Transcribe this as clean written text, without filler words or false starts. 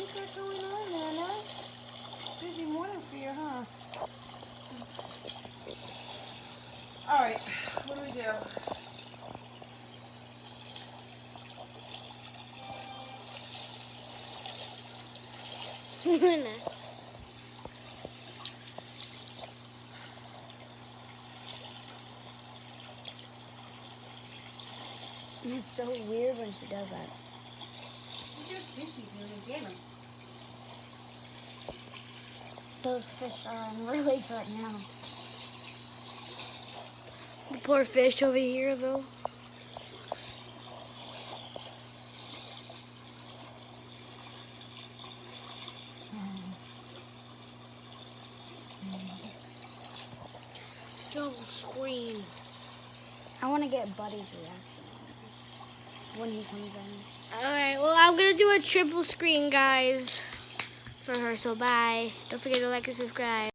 you got going on, Nana? Busy morning for you, huh? All right, what do we do? It's so weird when she does that. Look at the fishies when you get them. Those fish are in relief right now. The poor fish over here, though. Double screen. I want to get Buddy's reaction when he comes in. Alright, well, I'm going to do a triple screen, guys, for her. So, bye. Don't forget to like and subscribe.